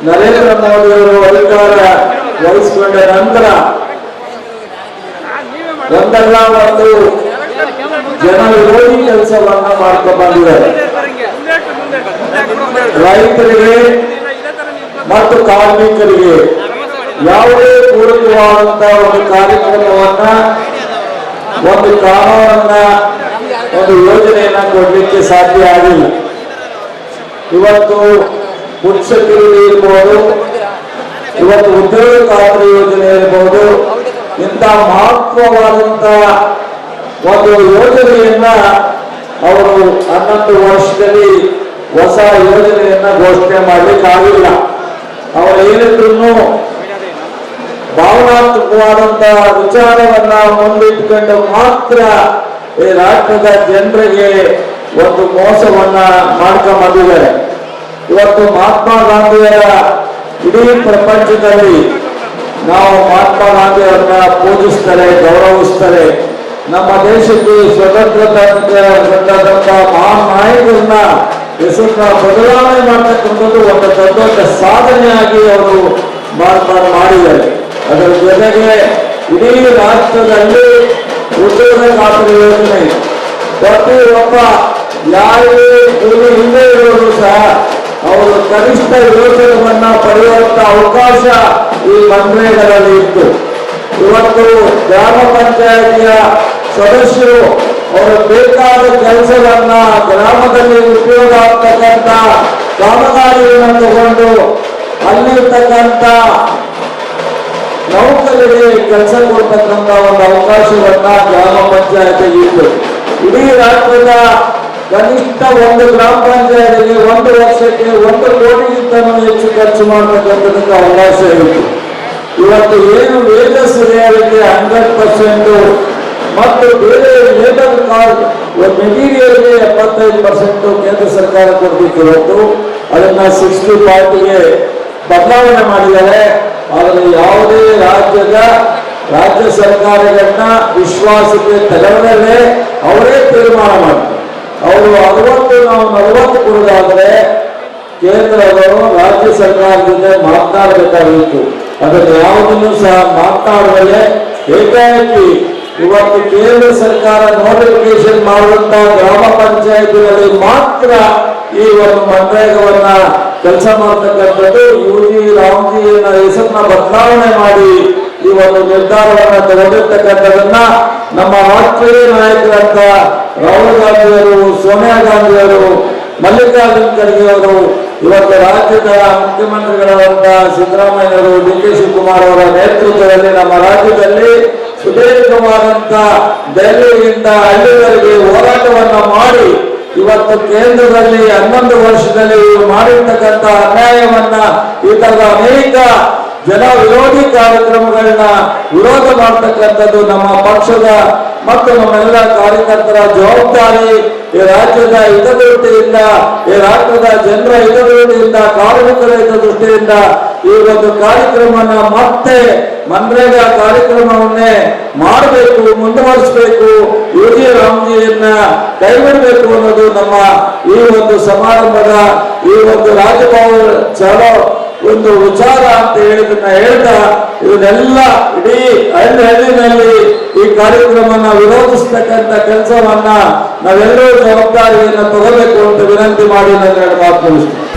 ನರೇಂದ್ರ ಮೋದಿ ಅವರು ಅಧಿಕಾರ ವಹಿಸಿಕೊಂಡ ನಂತರ ಒಂದಲ್ಲ ಒಂದು ಜನ ವಿರೋಧಿ ಕೆಲಸವನ್ನ ಮಾಡ್ಕೊಂಡು ಬಂದಿದ್ದಾರೆ. ರೈತರಿಗೆ ಮತ್ತು ಕಾರ್ಮಿಕರಿಗೆ ಯಾವುದೇ ಪೂರಕವಾದಂತಹ ಒಂದು ಕಾರ್ಯಕ್ರಮವನ್ನ, ಒಂದು ಕಾನೂನನ್ನ, ಒಂದು ಯೋಜನೆಯನ್ನ ಕೊಡ್ಲಿಕ್ಕೆ ಸಾಧ್ಯ ಆಗಿಲ್ಲ. ಇವತ್ತು ಪುರುಷರಿಗೆ ಇರ್ಬೋದು, ಇವತ್ತು ಉದ್ಯೋಗ ಖಾತ್ರಿ ಯೋಜನೆ ಇರಬಹುದು, ಇಂಥ ಮಹತ್ವವಾದಂತಹ ಒಂದು ಯೋಜನೆಯನ್ನ ಅವರು 11 ವರ್ಷದಲ್ಲಿ ಹೊಸ ಯೋಜನೆಯನ್ನ ಘೋಷಣೆ ಮಾಡಲಿಕ್ಕಾಗಿಲ್ಲ. ಅವರು ಏನಿದ್ರು ಭಾವನಾತ್ಮಕವಾದಂತಹ ವಿಚಾರವನ್ನ ಮುಂದಿಟ್ಟುಕೊಂಡು ಮಾತ್ರ ಈ ರಾಷ್ಟ್ರದ ಜನರಿಗೆ ಒಂದು ಮೋಸವನ್ನ ಮಾಡ್ಕೊಂಡ್ಬಂದಿದ್ದಾರೆ. ಇವತ್ತು ಮಹಾತ್ಮ ಗಾಂಧಿಯವರ ಇಡೀ ಪ್ರಪಂಚದಲ್ಲಿ ನಾವು ಮಹಾತ್ಮ ಗಾಂಧಿಯವರನ್ನ ಪೂಜಿಸ್ತಾರೆ, ಗೌರವಿಸ್ತಾರೆ. ನಮ್ಮ ದೇಶಕ್ಕೆ ಸ್ವತಂತ್ರ ತಂದಂತಹ ಮಹಾನ್ ನಾಯಕರನ್ನ ಹೆಸರನ್ನ ಬದಲಾವಣೆ ಮಾಡ್ತಕ್ಕಂಥದ್ದು ಒಂದು ದೊಡ್ಡ ಸಾಧನೆಯಾಗಿ ಅವರು ಮಾಡಿದ್ದಾರೆ. ಅದರ ಜೊತೆಗೆ ಇಡೀ ರಾಷ್ಟ್ರದಲ್ಲಿ ಉದ್ಯೋಗ ಖಾತ್ರಿ ಯೋಜನೆ, ಪ್ರತಿಯೊಬ್ಬ ಯಾರಿಗೆ ಕೂಲಿ ಹಿಂದೆ ಇರೋರು ಸಹ ಅವರು ಕನಿಷ್ಠ ಯೋಜನೆಯನ್ನ ಪಡೆಯುವಂತ ಅವಕಾಶ ಈ ಮನ್ರೇಗಾದಲ್ಲಿ ಇತ್ತು. ಇವತ್ತು ಗ್ರಾಮ ಪಂಚಾಯತಿಯ ಸದಸ್ಯರು ಅವರು ಬೇಕಾದ ಕೆಲಸವನ್ನ ಗ್ರಾಮದಲ್ಲಿ ಉಪಯೋಗ ಆಗ್ತಕ್ಕಂಥ ಕಾಮಗಾರಿಯನ್ನು ತಗೊಂಡು ಅಲ್ಲಿರ್ತಕ್ಕಂಥ ನೌಕರರಿಗೆ ಕೆಲಸ ಕೊಡ್ತಕ್ಕಂಥ ಒಂದು ಅವಕಾಶವನ್ನ ಗ್ರಾಮ ಪಂಚಾಯತಿಗೆ ಇತ್ತು. ಇಡೀ ರಾಷ್ಟ್ರದ ಕನಿಷ್ಠ ಒಂದು ಗ್ರಾಮ ಪಂಚಾಯತಿಗೆ 1 ವರ್ಷಕ್ಕೆ 1 ಕೋಟಿಗಿಂತಲೂ ಹೆಚ್ಚು ಖರ್ಚು ಮಾಡತಕ್ಕಂಥದಕ್ಕೆ ಅವಕಾಶ ಇತ್ತು. ಇವತ್ತು ಏನು ವೇಜಸ್ ರಿಯಾಲಿಟಿ 100% ಮತ್ತು ಬೇರೆ ಲೇಬರ್ ಕಾರ್ಡ್ ಮೆಟೀರಿಯಲ್ಗೆ 75% ಕೇಂದ್ರ ಸರ್ಕಾರ ಕೊಡಬೇಕು. ಇವತ್ತು ಅದನ್ನ 60-40ಗೆ ಬದಲಾವಣೆ ಮಾಡಿದ್ದಾರೆ. ಆದರೆ ಯಾವುದೇ ರಾಜ್ಯ ಸರ್ಕಾರಗಳನ್ನ ವಿಶ್ವಾಸಕ್ಕೆ ತೆಗೆದಲ್ಲೇ ಅವರೇ ತೀರ್ಮಾನ ಮಾಡ್ತಾರೆ. ಅವರು 60 ನಾವು 40 ಕೊಡೋದಾದ್ರೆ ಕೇಂದ್ರದವರು ರಾಜ್ಯ ಸರ್ಕಾರದ ಜೊತೆ ಮಾತನಾಡಬೇಕಾಗಿತ್ತು. ಅದನ್ನು ಯಾವುದನ್ನು ಸಹ ಮಾತನಾಡುವಲ್ಲೇ ಏಕಾಏಕಿ ಇವತ್ತು ಕೇಂದ್ರ ಸರ್ಕಾರ ನೋಟಿಫಿಕೇಶನ್ ಮಾಡುವಂತಹ ಗ್ರಾಮ ಪಂಚಾಯತಿಗಳಲ್ಲಿ ಮಾತ್ರ ಈ ಒಂದು ಮನ್ರೇಗವನ್ನ ಕೆಲಸ ಮಾಡತಕ್ಕಂಥದ್ದು. ಯುಜಿ ರಾಮ್ಜಿಯನ್ನ ಹೆಸರನ್ನ ಬದಲಾವಣೆ ಮಾಡಿ ಈ ಒಂದು ನಿರ್ಧಾರವನ್ನ ತಗೊಂಡಿರ್ತಕ್ಕಂಥದನ್ನ ನಮ್ಮ ರಾಷ್ಟ್ರೀಯ ನಾಯಕರಂತ ರಾಹುಲ್ ಗಾಂಧಿಯವರು, ಸೋನಿಯಾ ಗಾಂಧಿಯವರು, ಮಲ್ಲಿಕಾರ್ಜುನ್ ಖರ್ಗೆ ಅವರು, ಇವತ್ತು ರಾಜ್ಯದ ಮುಖ್ಯಮಂತ್ರಿಗಳಾದಂತಹ ಸಿದ್ದರಾಮಯ್ಯವರು, ಡಿ.ಕೆ. ಶಿವಕುಮಾರ್ ಅವರ ನೇತೃತ್ವದಲ್ಲಿ ನಮ್ಮ ರಾಜ್ಯದಲ್ಲಿ ಸುದೀರ್ಘವಾದಂತ ದೆಹಲಿಯಿಂದ ಹಳ್ಳಿವರೆಗೆ ಹೋರಾಟವನ್ನ ಮಾಡಿ ಇವತ್ತು ಕೇಂದ್ರದಲ್ಲಿ 11 ವರ್ಷದಲ್ಲಿ ಮಾಡಿರ್ತಕ್ಕಂಥ ಅನ್ಯಾಯವನ್ನ ಈ ತರದ ಅನೇಕ ಜನ ವಿರೋಧಿ ಕಾರ್ಯಕ್ರಮಗಳನ್ನ ವಿರೋಧ ಮಾಡತಕ್ಕಂಥದ್ದು ನಮ್ಮ ಪಕ್ಷದ ಮತ್ತು ನಮ್ಮೆಲ್ಲ ಕಾರ್ಯಕರ್ತರ ಜವಾಬ್ದಾರಿ. ಈ ರಾಜ್ಯದ ಹಿತದೃಷ್ಟಿಯಿಂದ, ಈ ರಾಷ್ಟ್ರದ ಜನರ ಹಿತದೃಷ್ಟಿಯಿಂದ, ಕಾರ್ಮಿಕರ ಹಿತದೃಷ್ಟಿಯಿಂದ ಈ ಒಂದು ಕಾರ್ಯಕ್ರಮನ ಮತ್ತೆ ಮನ್ರೇಗಾ ಕಾರ್ಯಕ್ರಮವನ್ನೇ ಮಾಡಬೇಕು, ಮುಂದುವರಿಸಬೇಕು, ಯುಜಿ ರಾಮ್ಜಿಯನ್ನ ಕೈಬಿಡಬೇಕು ಅನ್ನೋದು ನಮ್ಮ ಈ ಒಂದು ಸಮಾರಂಭದ ಈ ಒಂದು ರಾಜಭವನ ಚಲೋ ಒಂದು ವಿಚಾರ ಅಂತ ಹೇಳ್ತಾ ಇದನ್ನೆಲ್ಲ ಇಡೀ ಹಳ್ಳಿನಲ್ಲಿ ಈ ಕಾರ್ಯಕ್ರಮನ ವಿರೋಧಿಸ್ತಕ್ಕಂಥ ಕೆಲಸವನ್ನ ನಾವೆಲ್ಲರೂ ಜವಾಬ್ದಾರಿಯನ್ನು ತಗೋಬೇಕು ಅಂತ ವಿನಂತಿ ಮಾಡಿ ನನ್ನ ಮಾತು ಮುಗಿಸ್ತೀನಿ.